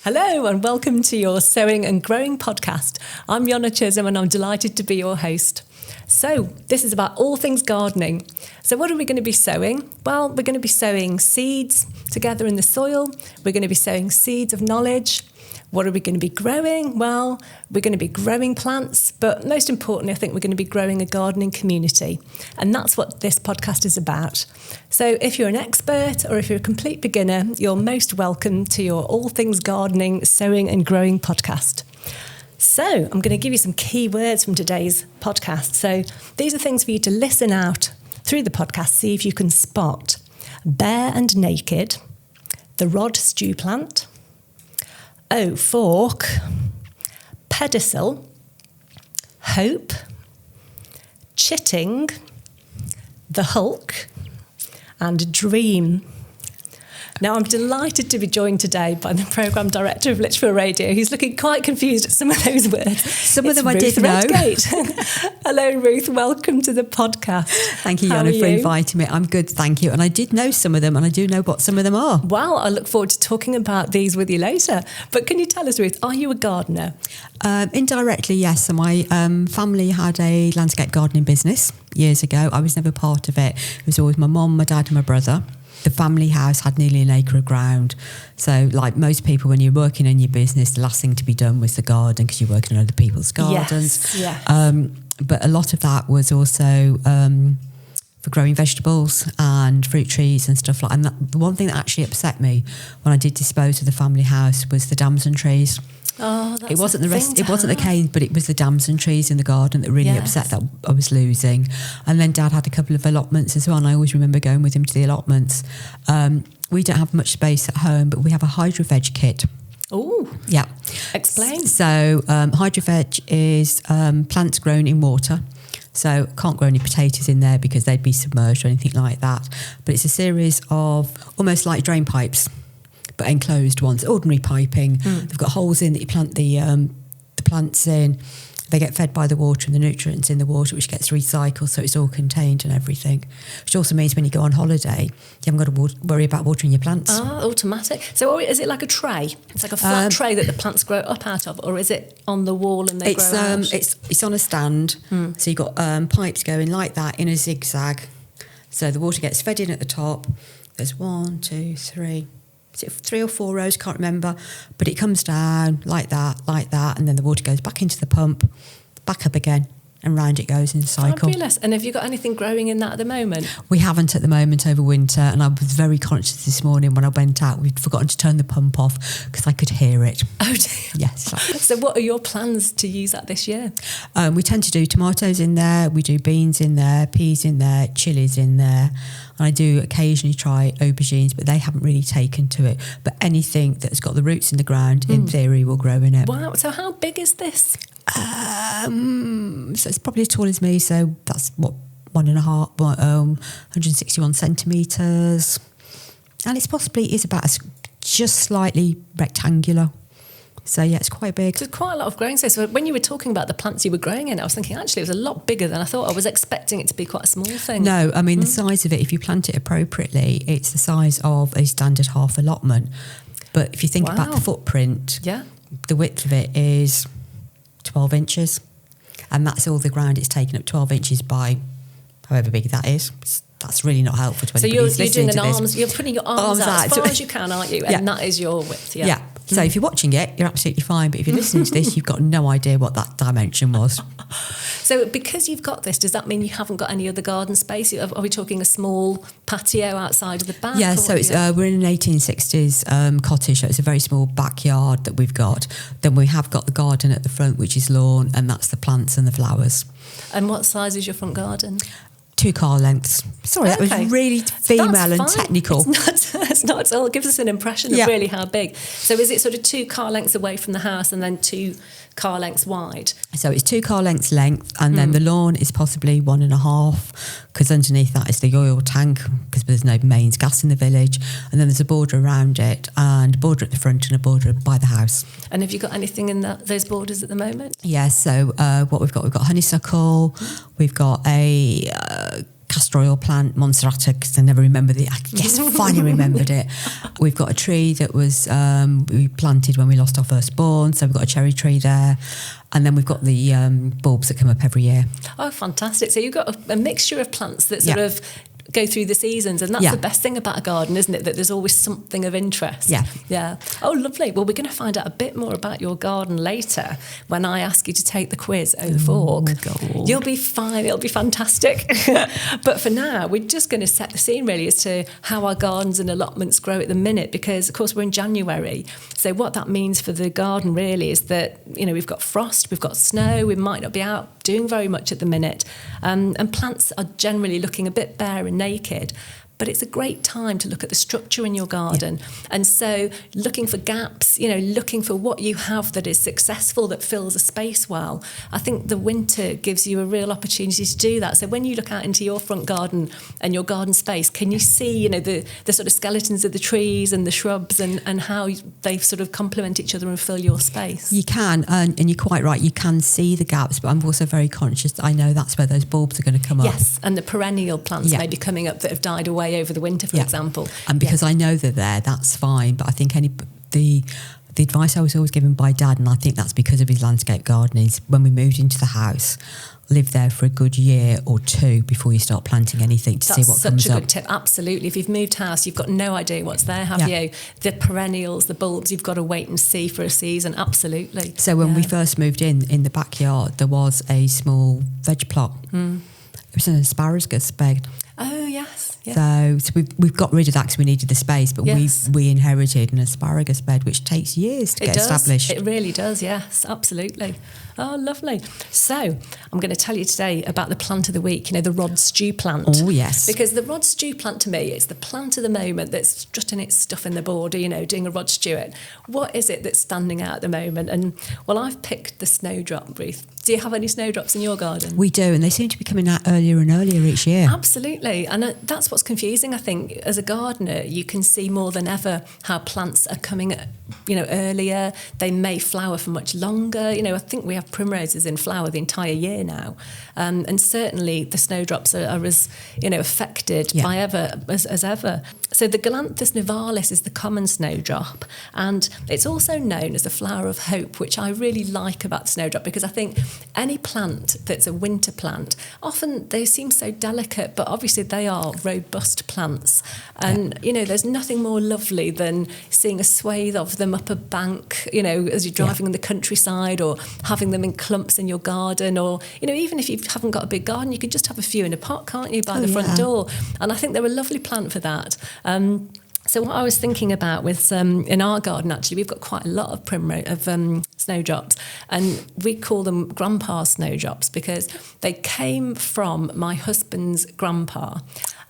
Hello and welcome to your Sowing and Growing podcast. I'm Iona Chisholm and I'm delighted to be your host. So this is about all things gardening. So what are we going to be sowing? Well, we're going to be sowing seeds together in the soil. We're going to be sowing seeds of knowledge. What are we going to be growing? Well, we're going to be growing plants, but most importantly, I think we're going to be growing a gardening community. And that's what this podcast is about. So if you're an expert or if you're a complete beginner, you're most welcome to your All Things Gardening, Sowing and Growing podcast. So I'm going to give you some key words from today's podcast. So these are things for you to listen out through the podcast, see if you can spot: bare and naked, the rod stew plant, fork, pedicel, hope, chitting, the hulk, and dream. Now, I'm delighted to be joined today by the programme director of Lichfield Radio, who's looking quite confused at some of those words. Some of them I did Ruth know. Redgate. Hello, Ruth. Welcome to the podcast. Thank you, Iona, for inviting me. I'm good, thank you. And I did know some of them, and I do know what some of them are. Well, I look forward to talking about these with you later. But can you tell us, Ruth, are you a gardener? Indirectly, yes. So my family had a landscape gardening business years ago. I was never part of it. It was always my mum, my dad and my brother. The family house had nearly an acre of ground. So like most people, when you're working in your business, the last thing to be done was the garden because you're working on other people's gardens. Yes. But a lot of that was also for growing vegetables and fruit trees and stuff like that. And the one thing that actually upset me when I did dispose of the family house was the damson trees. Oh, that's it wasn't the the rest. thing It wasn't the cane, but it was the damson trees in the garden that really upset that I was losing. And then Dad had a couple of allotments as well, and I always remember going with him to the allotments. We don't have much space at home, but we have a hydroveg kit. Oh, yeah. Explain. So hydroveg is plants grown in water. So can't grow any potatoes in there because they'd be submerged or anything like that. But it's a series of almost like drain pipes, but enclosed ones, ordinary piping. They've got holes in that you plant the plants in. They get fed by the water and the nutrients in the water, which gets recycled, so it's all contained and everything. Which also means when you go on holiday, you haven't got to worry about watering your plants. Oh, automatic. So is it like a tray? It's like a flat tray that the plants grow up out of, or is it on the wall and they grow out? It's on a stand, so you've got pipes going like that in a zigzag. So the water gets fed in at the top. There's 1, 2, 3... Is it 3 or 4 rows? Can't remember. But it comes down like that, and then the water goes back into the pump, back up again, and round it goes in a cycle. Fabulous. And have you got anything growing in that at the moment? We haven't at the moment over winter, and I was very conscious this morning when I went out. We'd forgotten to turn the pump off because I could hear it. Oh, dear. Yes. So what are your plans to use that this year? We tend to do tomatoes in there, we do beans in there, peas in there, chilies in there. And I do occasionally try aubergines, but they haven't really taken to it. But anything that's got the roots in the ground, in theory, will grow in it. Wow. So how big is this? So it's probably as tall as me. So that's what, 161 centimetres. And it's is about just slightly rectangular. So yeah, it's quite big. So quite a lot of growing space. So when you were talking about the plants you were growing in, I was thinking actually it was a lot bigger than I thought. I was expecting it to be quite a small thing. No, I mean the size of it, if you plant it appropriately, it's the size of a standard half allotment. But if you think about the footprint, the width of it is 12 inches. And that's all the ground it's taken up, 12 inches by however big that is. That's really not helpful to anybody who's listening to this. You're putting your arms out as far as you can, aren't you? And that is your width, yeah. So if you're watching it, you're absolutely fine. But if you're listening to this, you've got no idea what that dimension was. So because you've got this, does that mean you haven't got any other garden space? Are we talking a small patio outside of the back? Yeah, so we're in an 1860s cottage, so it's a very small backyard that we've got. Then we have got the garden at the front, which is lawn, and that's the plants and the flowers. And what size is your front garden? 2 car lengths. Sorry, that was really female and technical. It's not at all. It gives us an impression of really how big. So is it sort of 2 car lengths away from the house and then 2 car lengths wide? So it's 2 car lengths length, and then the lawn is possibly 1.5, because underneath that is the oil tank, because there's no mains gas in the village, and then there's a border around it, and a border at the front and a border by the house. And have you got anything in those borders at the moment? Yeah, so what we've got honeysuckle, we've got a castor oil plant, Monserrata, because I never remembered it. I guess I finally remembered it. We've got a tree that was we planted when we lost our firstborn, so we've got a cherry tree there. And then we've got the bulbs that come up every year. Oh, fantastic. So you've got a mixture of plants that sort of go through the seasons, and that's the best thing about a garden, isn't it, that there's always something of interest. Yeah. Oh, lovely. Well, we're going to find out a bit more about your garden later when I ask you to take the quiz over fork. God. You'll be fine, it'll be fantastic. But for now, we're just going to set the scene really as to how our gardens and allotments grow at the minute, because of course we're in January. So what that means for the garden really is that, you know, we've got frost, we've got snow, we might not be out doing very much at the minute, and plants are generally looking a bit bare and naked. But it's a great time to look at the structure in your garden. And so looking for gaps, you know, looking for what you have that is successful, that fills a space well. I think the winter gives you a real opportunity to do that. So when you look out into your front garden and your garden space, can you see, you know, the sort of skeletons of the trees and the shrubs and how they sort of complement each other and fill your space? You can, and you're quite right, you can see the gaps, but I'm also very conscious that I know that's where those bulbs are going to come up. Yes, and the perennial plants may be coming up that have died away over the winter, for example. And because I know they're there, that's fine. But I think the advice I was always given by Dad, and I think that's because of his landscape gardening, is when we moved into the house, live there for a good year or two before you start planting anything to see what comes up. That's such a good tip, absolutely. If you've moved house, you've got no idea what's there, have you? The perennials, the bulbs, you've got to wait and see for a season, absolutely. So when we first moved in the backyard, there was a small veg plot. It was an asparagus bed. Oh, yes. So we've got rid of that because we needed the space, but we inherited an asparagus bed, which takes years to get established. It really does, yes, absolutely. Oh, lovely. So I'm going to tell you today about the plant of the week, you know, the rod stew plant. Oh, yes. Because the rod stew plant, to me, it's the plant of the moment that's strutting its stuff in the border, you know, doing a rod stew it. What is it that's standing out at the moment? And, well, I've picked the snowdrop, Ruth. Do you have any snowdrops in your garden? We do, and they seem to be coming out earlier and earlier each year. Absolutely, and that's what's confusing, I think. As a gardener, you can see more than ever how plants are coming, you know, earlier. They may flower for much longer. You know, I think we have primroses in flower the entire year now, and certainly the snowdrops are as, you know, affected by as ever. So the Galanthus nivalis is the common snowdrop, and it's also known as the flower of hope, which I really like about the snowdrop, because I think any plant that's a winter plant, often they seem so delicate, but obviously they are robust plants. And, you know, there's nothing more lovely than seeing a swathe of them up a bank, you know, as you're driving in the countryside, or having them in clumps in your garden, or, you know, even if you haven't got a big garden, you could just have a few in a pot, can't you, by the front door? And I think they're a lovely plant for that. So what I was thinking about with in our garden, actually, we've got quite a lot of snowdrops, and we call them grandpa snowdrops because they came from my husband's grandpa,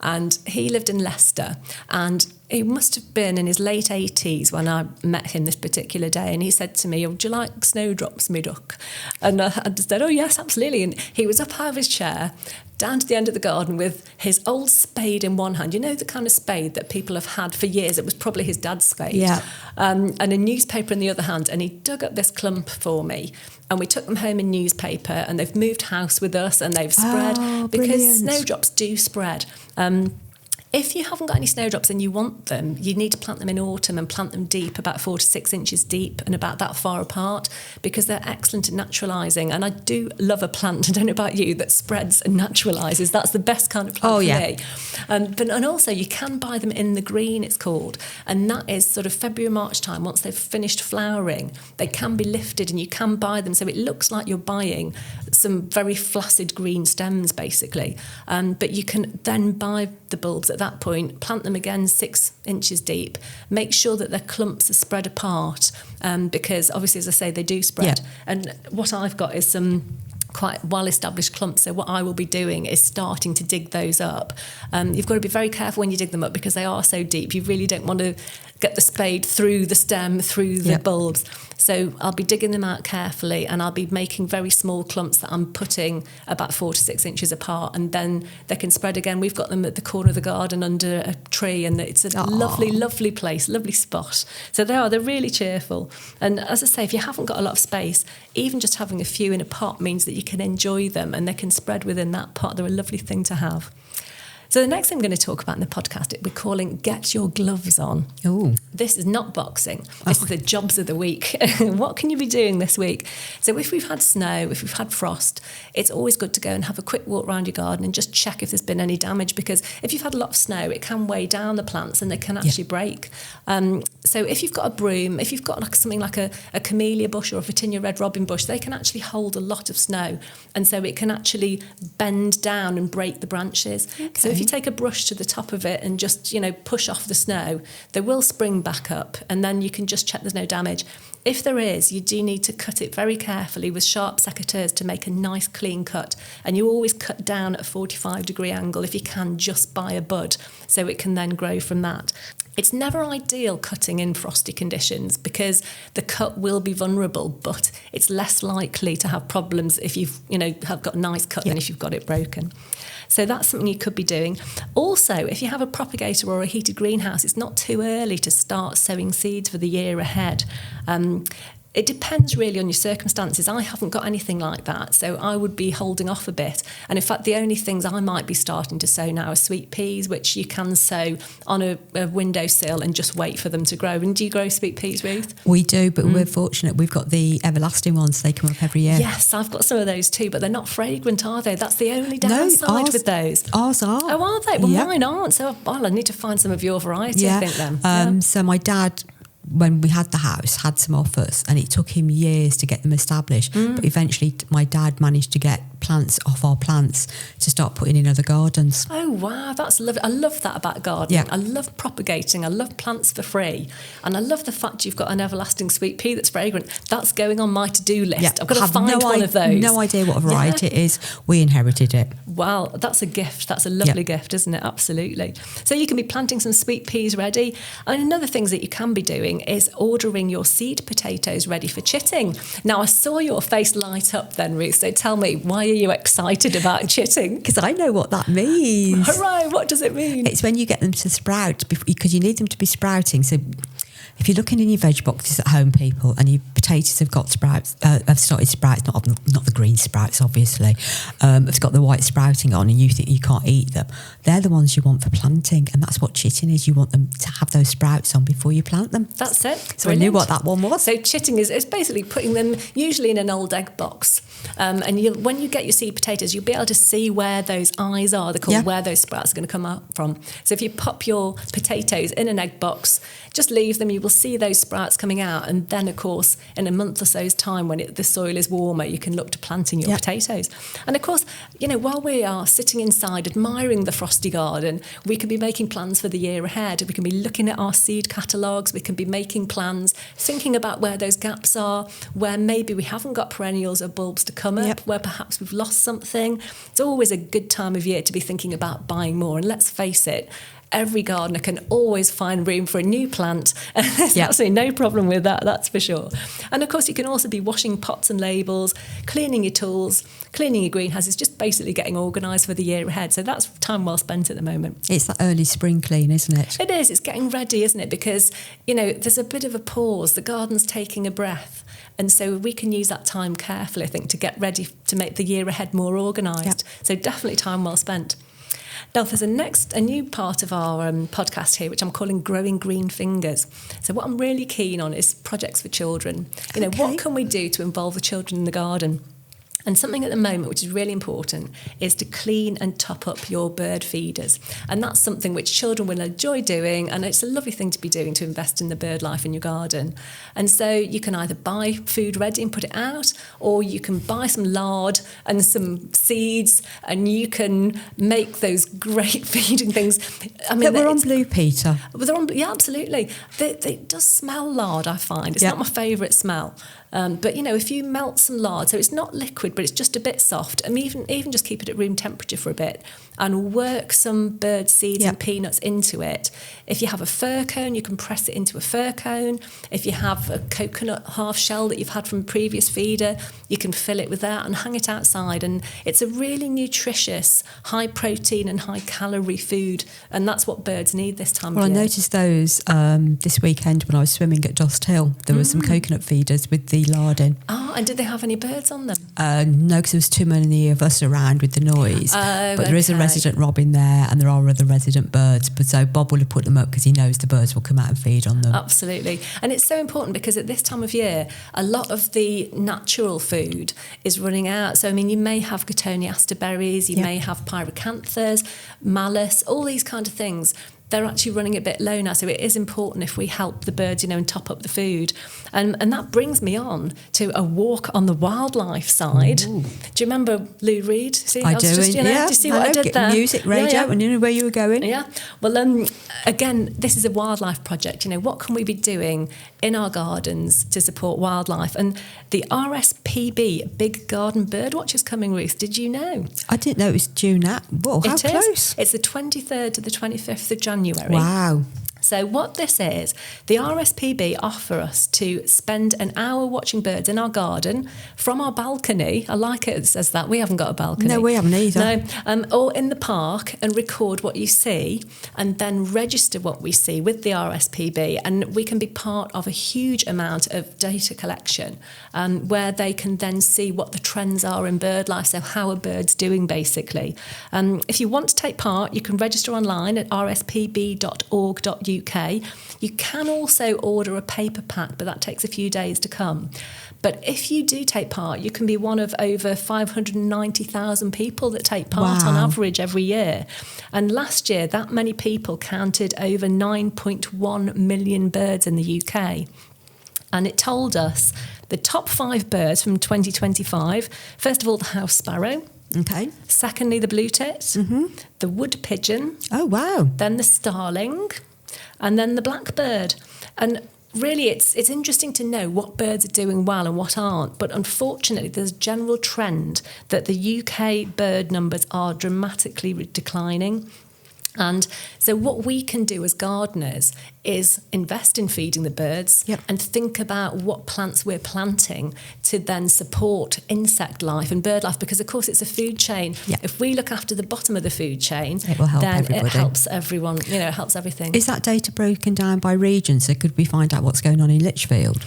and he lived in Leicester, and he must have been in his late 80s when I met him this particular day, and he said to me, "Oh, do you like snowdrops, me duck?" And I said, "Oh yes, absolutely." And he was up out of his chair, down to the end of the garden with his old spade in one hand. You know, the kind of spade that people have had for years. It was probably his dad's spade. Yeah. And a newspaper in the other hand. And he dug up this clump for me. And we took them home in newspaper, and they've moved house with us, and they've spread. Because snowdrops do spread. If you haven't got any snowdrops and you want them, you need to plant them in autumn, and plant them deep, about 4 to 6 inches deep and about that far apart, because they're excellent at naturalising. And I do love a plant, I don't know about you, that spreads and naturalises. That's the best kind of plant for me. And also you can buy them in the green, it's called. And that is sort of February, March time. Once they've finished flowering, they can be lifted and you can buy them. So it looks like you're buying some very flaccid green stems, basically. But you can then buy the bulbs at that point, plant them again 6 inches deep, make sure that their clumps are spread apart, because obviously, as I say, they do spread. And what I've got is some quite well-established clumps, so what I will be doing is starting to dig those up. You've got to be very careful when you dig them up, because they are so deep. You really don't want to get the spade through the stem, through the bulbs. So I'll be digging them out carefully, and I'll be making very small clumps that I'm putting about 4 to 6 inches apart, and then they can spread again. We've got them at the corner of the garden under a tree, and it's a lovely, lovely place, lovely spot. So they're really cheerful. And as I say, if you haven't got a lot of space, even just having a few in a pot means that you can enjoy them, and they can spread within that pot. They're a lovely thing to have. So the next thing we're going to talk about in the podcast, we're calling Get Your Gloves On. Oh. This is not boxing. This is the jobs of the week. What can you be doing this week? So if we've had snow, if we've had frost, it's always good to go and have a quick walk around your garden and just check if there's been any damage, because if you've had a lot of snow, it can weigh down the plants and they can actually break. So if you've got a broom, if you've got something like a camellia bush or a Virginia red robin bush, they can actually hold a lot of snow, and so it can actually bend down and break the branches. Okay. So if you take a brush to the top of it and just, push off the snow, they will spring back up, and then you can just check there's no damage. If there is, you do need to cut it very carefully with sharp secateurs to make a nice clean cut. And you always cut down at a 45-degree angle if you can, just by a bud, so it can then grow from that. It's never ideal cutting in frosty conditions because the cut will be vulnerable, but it's less likely to have problems if you've, have got a nice cut than if you've got it broken. So that's something you could be doing. Also, if you have a propagator or a heated greenhouse, it's not too early to start sowing seeds for the year ahead. It depends really on your circumstances. I haven't got anything like that, so I would be holding off a bit. And in fact, the only things I might be starting to sow now are sweet peas, which you can sow on a windowsill and just wait for them to grow. And do you grow sweet peas, Ruth? We do, but we're fortunate. We've got the everlasting ones. They come up every year. Yes, I've got some of those too, but they're not fragrant, are they? That's the only downside with those. Ours are. Oh, are they? Well, mine aren't. So I need to find some of your variety, I think, then. So my dad, when we had the house, had some offers, and it took him years to get them established. But eventually my dad managed to get plants off our plants to start putting in other gardens. Oh, wow, that's lovely. I love that about gardening. Yeah. I love propagating. I love plants for free. And I love the fact you've got an everlasting sweet pea that's fragrant. That's going on my to-do list. Yeah. I've got to find one of those. No idea what variety it is. We inherited it. Wow, that's a gift. That's a lovely gift, isn't it? Absolutely. So you can be planting some sweet peas ready. And another thing that you can be doing is ordering your seed potatoes ready for chitting. Now, I saw your face light up then, Ruth. So tell me, why are you excited about chitting? Because I know what that means. Hooray, what does it mean? It's when you get them to sprout, because you need them to be sprouting. So if you're looking in your veg boxes at home, people, and your potatoes have got sprouts, have started sprouts, not the green sprouts, obviously, it's got the white sprouting on, and you think you can't eat them, they're the ones you want for planting, and that's what chitting is. You want them to have those sprouts on before you plant them. That's it. So I knew what that one was. So chitting is basically putting them usually in an old egg box, and when you get your seed potatoes, you'll be able to see where those eyes are. They're called where those sprouts are going to come up from. So if you pop your potatoes in an egg box, just leave them, you will see those sprouts coming out, and then of course in a month or so's time, when the soil is warmer, you can look to planting your potatoes. And of course, while we are sitting inside admiring the frosty garden, we can be making plans for the year ahead. We can be looking at our seed catalogues, we can be making plans, thinking about where those gaps are, where maybe we haven't got perennials or bulbs to come up, where perhaps we've lost something. It's always a good time of year to be thinking about buying more. And let's face it, every gardener can always find room for a new plant. There's absolutely no problem with that, that's for sure. And of course, you can also be washing pots and labels, cleaning your tools, cleaning your greenhouses, just basically getting organised for the year ahead. So that's time well spent at the moment. It's that early spring clean, isn't it? It is. It's getting ready, isn't it? Because, there's a bit of a pause. The garden's taking a breath. And so we can use that time carefully, I think, to get ready to make the year ahead more organised. So definitely time well spent. Now, there's a new part of our podcast here, which I'm calling Growing Green Fingers. So what I'm really keen on is projects for children. What can we do to involve the children in the garden? And something at the moment which is really important is to clean and top up your bird feeders. And that's something which children will enjoy doing, and it's a lovely thing to be doing, to invest in the bird life in your garden. And so you can either buy food ready and put it out, or you can buy some lard and some seeds, and you can make those great feeding things. I mean, we're on Blue Peter. Yeah, absolutely. It does smell lard, I find. It's not my favourite smell. But, if you melt some lard, so it's not liquid, but it's just a bit soft, and even just keep it at room temperature for a bit, and work some bird seeds and peanuts into it. If you have a fir cone, you can press it into a fir cone. If you have a coconut half shell that you've had from a previous feeder, you can fill it with that and hang it outside. And it's a really nutritious, high protein and high calorie food, and that's what birds need this time of year. Well, I noticed those this weekend when I was swimming at Dost Hill. There were some coconut feeders with the lard in. Oh, and did they have any birds on them? No, because there was too many of us around with the noise. But there is a resident robin there, and there are other resident birds. But so Bob will have put them up because he knows the birds will come out and feed on them. Absolutely. And it's so important because at this time of year, a lot of the natural food is running out. So, I mean, you may have cotoneaster berries, you may have pyrocanthus, malus, all these kind of things. They're actually running a bit low now, so it is important if we help the birds, and top up the food. And that brings me on to a walk on the wildlife side. Ooh. Do you remember Lou Reed? See, I do. Just, do you see what I did there? Music, radio, and you know where you were going. Yeah. Well, again, this is a wildlife project. What can we be doing in our gardens to support wildlife? And the RSPB Big Garden Birdwatch is coming, Ruth. Did you know? I didn't know it was June. Whoa, how close? It's the 23rd to the 25th of January. Wow. So what this is, the RSPB offer us to spend an hour watching birds in our garden from our balcony. I like it says that. We haven't got a balcony. No, we haven't either. No, or in the park, and record what you see and then register what we see with the RSPB. And we can be part of a huge amount of data collection where they can then see what the trends are in bird life. So how are birds doing, basically. If you want to take part, you can register online at rspb.org.uk. You can also order a paper pack, but that takes a few days to come. But if you do take part, you can be one of over 590,000 people that take part on average every year. And last year, that many people counted over 9.1 million birds in the UK. And it told us the top 5 birds from 2025. First of all, the house sparrow. Okay. Secondly, the blue tit. The wood pigeon. Oh, wow. Then the starling. And then the blackbird. And really, it's interesting to know what birds are doing well and what aren't. But unfortunately, there's a general trend that the UK bird numbers are dramatically declining. And so what we can do as gardeners is invest in feeding the birds and think about what plants we're planting to then support insect life and bird life, because of course it's a food chain. If we look after the bottom of the food chain, it will help then everybody. It helps everyone, it helps everything. Is that data broken down by region? So could we find out what's going on in Lichfield?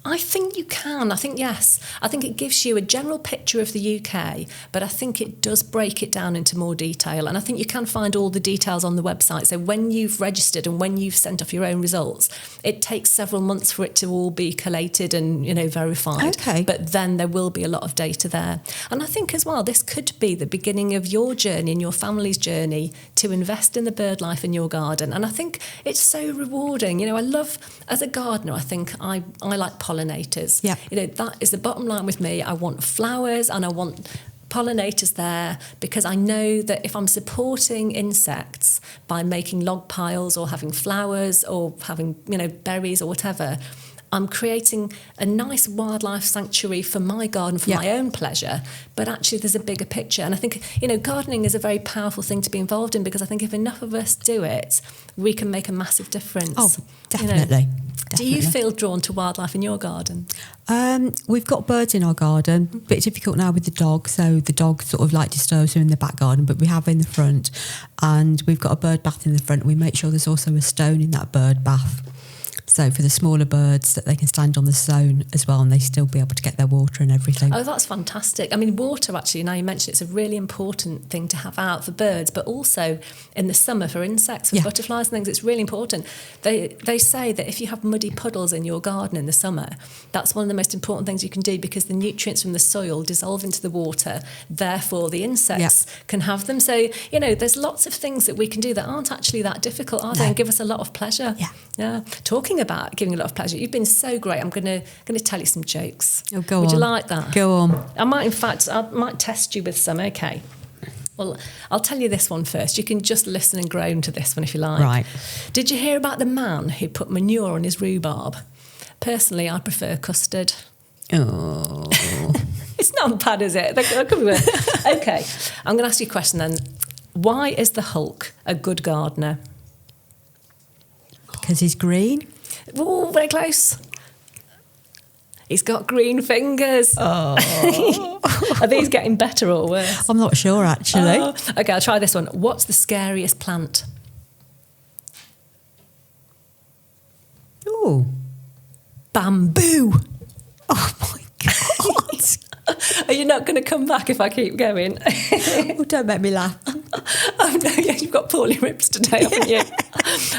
I think you can. I think, yes. I think it gives you a general picture of the UK, but I think it does break it down into more detail. And I think you can find all the details on the website. So when you've registered and when you've sent off your own results, it takes several months for it to all be collated and, verified. Okay. But then there will be a lot of data there. And I think as well, this could be the beginning of your journey and your family's journey to invest in the bird life in your garden. And I think it's so rewarding. I love, as a gardener, I think I like pollinators. That is the bottom line with me. I want flowers and I want pollinators there, because I know that if I'm supporting insects by making log piles or having flowers or having, berries or whatever, I'm creating a nice wildlife sanctuary for my garden, for my own pleasure, but actually there's a bigger picture. And I think, gardening is a very powerful thing to be involved in, because I think if enough of us do it, we can make a massive difference. Oh, definitely. Do you feel drawn to wildlife in your garden? We've got birds in our garden. A bit difficult now with the dog, so the dog sort of disturbs her in the back garden, but we have in the front, and we've got a bird bath in the front. We make sure there's also a stone in that bird bath. So for the smaller birds, that they can stand on the stone as well, and they still be able to get their water and everything. Oh, that's fantastic. I mean, water, actually, now you mention it's a really important thing to have out for birds, but also in the summer for insects, for butterflies and things, it's really important. They say that if you have muddy puddles in your garden in the summer, that's one of the most important things you can do, because the nutrients from the soil dissolve into the water, therefore the insects can have them. So, there's lots of things that we can do that aren't actually that difficult, are they? And give us a lot of pleasure. Yeah. Talking about giving a lot of pleasure, you've been so great. I'm going to tell you some jokes. Oh, go on. Would you like that? Go on. I might test you with some. Okay. Well, I'll tell you this one first. You can just listen and groan to this one if you like. Right. Did you hear about the man who put manure on his rhubarb? Personally, I prefer custard. Oh. It's not bad, is it? That could be worse. Okay. I'm going to ask you a question then. Why is the Hulk a good gardener? Because he's green. Oh, very close. He's got green fingers. Oh. Are these getting better or worse? I'm not sure, actually. Okay, I'll try this one. What's the scariest plant? Ooh. Bamboo. Oh, my God. Are you not going to come back if I keep going? Oh, don't make me laugh. Oh no, yeah, you've got poorly ribs today, haven't you?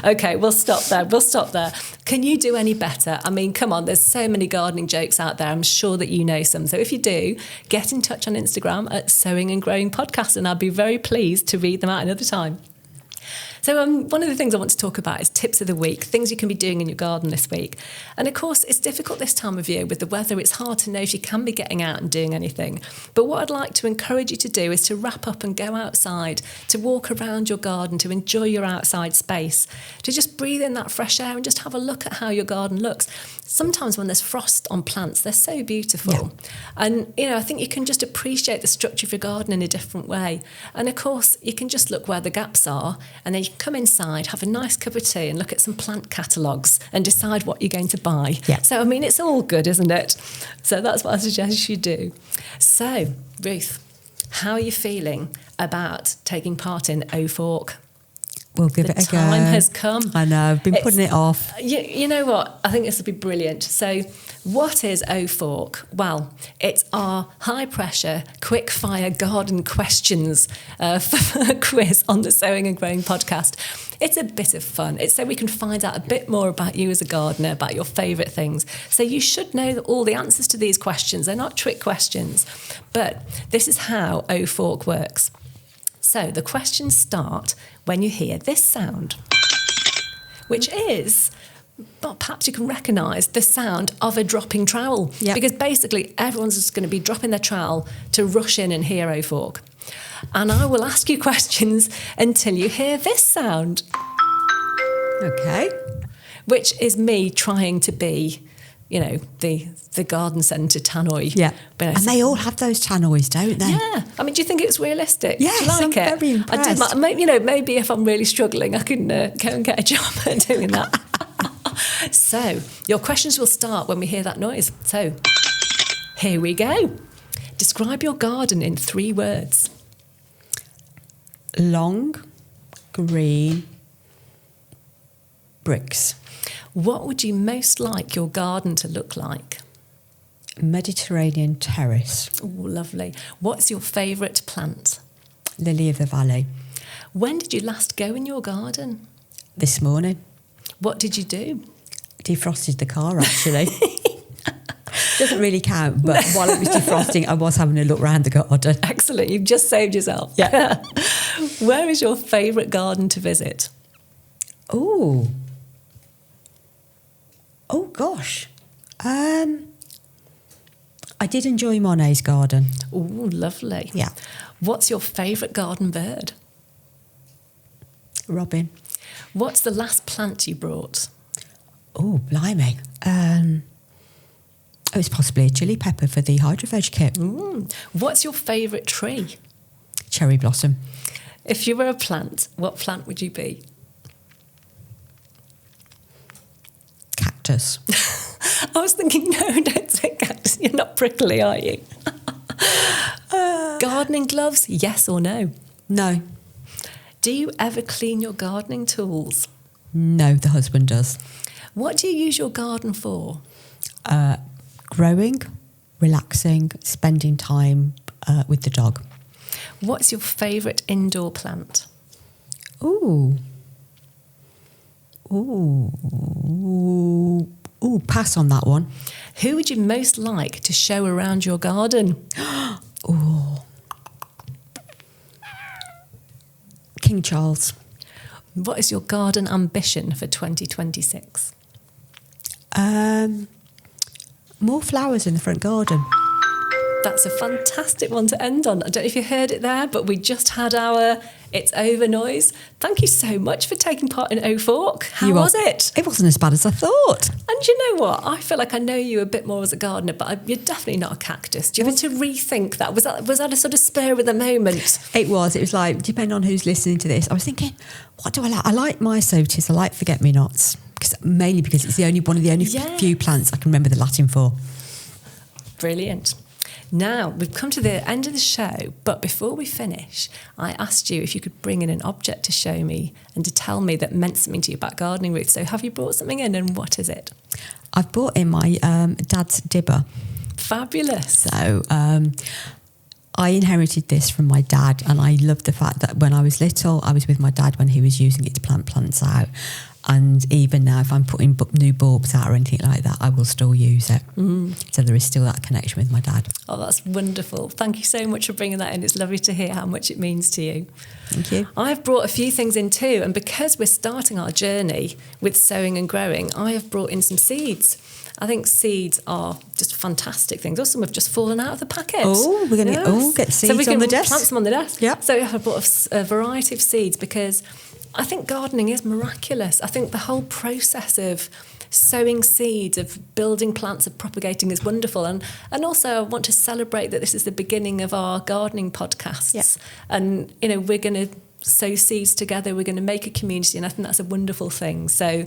Okay, we'll stop there. Can you do any better? I mean, come on, there's so many gardening jokes out there. I'm sure that you know some. So if you do, get in touch on Instagram at Sowing and Growing Podcast, and I'll be very pleased to read them out another time. So one of the things I want to talk about is tips of the week, things you can be doing in your garden this week. And of course, it's difficult this time of year with the weather. It's hard to know if you can be getting out and doing anything. But what I'd like to encourage you to do is to wrap up and go outside, to walk around your garden, to enjoy your outside space, to just breathe in that fresh air and just have a look at how your garden looks. Sometimes when there's frost on plants, they're so beautiful. Yeah. And, I think you can just appreciate the structure of your garden in a different way. And of course, you can just look where the gaps are, and then you can come inside, have a nice cup of tea and look at some plant catalogues and decide what you're going to buy. Yeah. So, I mean, it's all good, isn't it? So that's what I suggest you do. So, Ruth, how are you feeling about taking part in O-Fork? We'll give it a go. The time has come. I know, I've been putting it off. You know what? I think this will be brilliant. So what is O-Fork? Well, it's our high-pressure, quick-fire garden questions quiz on the Sowing and Growing podcast. It's a bit of fun. It's so we can find out a bit more about you as a gardener, about your favourite things. So you should know all the answers to these questions. They're not trick questions. But this is how O-Fork works. So the questions start when you hear this sound, which is, well, perhaps you can recognise the sound of a dropping trowel. Yep. Because basically everyone's just going to be dropping their trowel to rush in and hear O-Fork. And I will ask you questions until you hear this sound. Okay. Which is me trying to be, the garden centre tannoy. Yeah. And they all have those tannoys, don't they? Yeah. I mean, do you think it's realistic? Yes, do you like I'm it? very impressed. Maybe if I'm really struggling, I can go and get a job at doing that. So, your questions will start when we hear that noise. So, here we go. Describe your garden in 3 words. Long, green, bricks. What would you most like your garden to look like? Mediterranean terrace. Oh, lovely. What's your favourite plant? Lily of the valley. When did you last go in your garden? This morning. What did you do? Defrosted the car, actually. Doesn't really count, but while I was defrosting, I was having a look around the garden. Excellent. You've just saved yourself. Yeah. Where is your favourite garden to visit? Oh, gosh. I did enjoy Monet's garden. Oh, lovely. Yeah. What's your favourite garden bird? Robin. What's the last plant you brought? Oh, blimey. It was possibly a chili pepper for the hydroveg kit. What's your favourite tree? Cherry blossom. If you were a plant, what plant would you be? Cactus. I was thinking, no, don't say cactus. You're not prickly, are you? Gardening gloves, yes or no? No. Do you ever clean your gardening tools? No, the husband does. What do you use your garden for? Growing, relaxing, spending time with the dog. What's your favourite indoor plant? Ooh, pass on that one. Who would you most like to show around your garden? King Charles. What is your garden ambition for 2026? More flowers in the front garden. That's a fantastic one to end on. I don't know if you heard it there, but we just had our It's Over noise. Thank you so much for taking part in O-Fork. How was it? It wasn't as bad as I thought. And you know what? I feel like I know you a bit more as a gardener, but you're definitely not a cactus. Do you want to rethink that? Was that a sort of spur of the moment? It was. It was like, depending on who's listening to this, I was thinking, what do I like? I like myosotis. I like forget-me-nots. Mainly because it's one of the only few plants I can remember the Latin for. Brilliant. Now, we've come to the end of the show, but before we finish, I asked you if you could bring in an object to show me and to tell me that meant something to you about gardening, Ruth. So have you brought something in, and what is it? I've brought in my dad's dibber. Fabulous. So I inherited this from my dad, and I love the fact that when I was little, I was with my dad when he was using it to plant plants out. And even now, if I'm putting new bulbs out or anything like that, I will still use it. So there is still that connection with my dad. Oh, that's wonderful. Thank you so much for bringing that in. It's lovely to hear how much it means to you. Thank you. I've brought a few things in too. And because we're starting our journey with sowing and growing, I have brought in some seeds. I think seeds are just fantastic things. Or some have just fallen out of the packet. Oh, we're going to get seeds so we can on the desk. Plant them on the desk. Yeah. So I've brought a variety of seeds because I think gardening is miraculous. I think the whole process of sowing seeds, of building plants, of propagating is wonderful. And also I want to celebrate that this is the beginning of our gardening podcasts. Yeah. And, we're going to sow seeds together. We're going to make a community. And I think that's a wonderful thing. So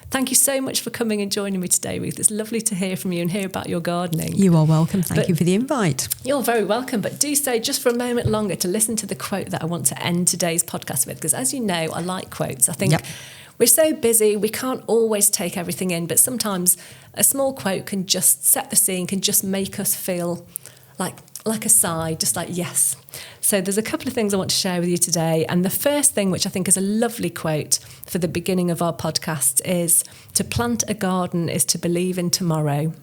thank you so much for coming and joining me today, Ruth. It's lovely to hear from you and hear about your gardening. You are welcome. Thank you for the invite. You're very welcome. But do stay just for a moment longer to listen to the quote that I want to end today's podcast with, because as you know, I like quotes. I think we're so busy, we can't always take everything in, but sometimes a small quote can just set the scene, can just make us feel like a sigh, just like, yes. So there's a couple of things I want to share with you today. And the first thing, which I think is a lovely quote for the beginning of our podcast, is to plant a garden is to believe in tomorrow.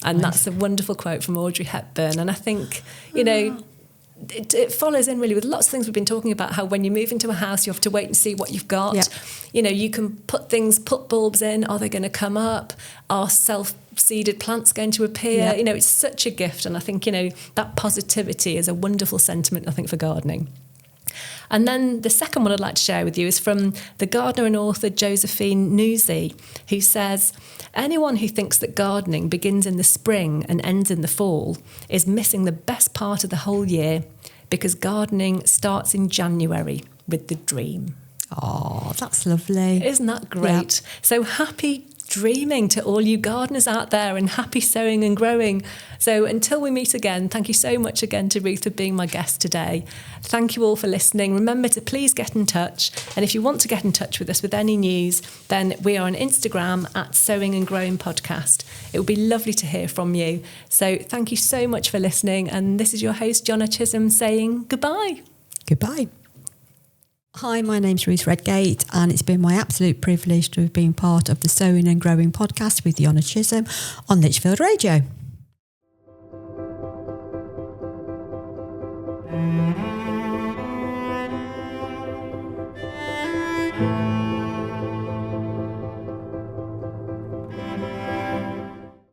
And that's a wonderful quote from Audrey Hepburn. And I think, it follows in really with lots of things we've been talking about, how when you move into a house, you have to wait and see what you've got. Yeah. You can put bulbs in. Are they going to come up? Are self-seeded plants going to appear? Yeah. It's such a gift. And I think, that positivity is a wonderful sentiment, I think, for gardening. And then the second one I'd like to share with you is from the gardener and author Josephine Nuzzi, who says, anyone who thinks that gardening begins in the spring and ends in the fall is missing the best part of the whole year, because gardening starts in January with the dream. Oh, that's lovely. Isn't that great? Yeah. So happy dreaming to all you gardeners out there, and happy sowing and growing. So until we meet again, thank you so much again to Ruth for being my guest today. Thank you all for listening. Remember to please get in touch. And if you want to get in touch with us with any news, then we are on Instagram at Sowing and Growing Podcast. It would be lovely to hear from you. So thank you so much for listening. And this is your host, Iona Chisholm, saying goodbye. Goodbye. Hi, my name's Ruth Redgate, and it's been my absolute privilege to have been part of the Sowing and Growing podcast with Iona Chisholm on Lichfield Radio.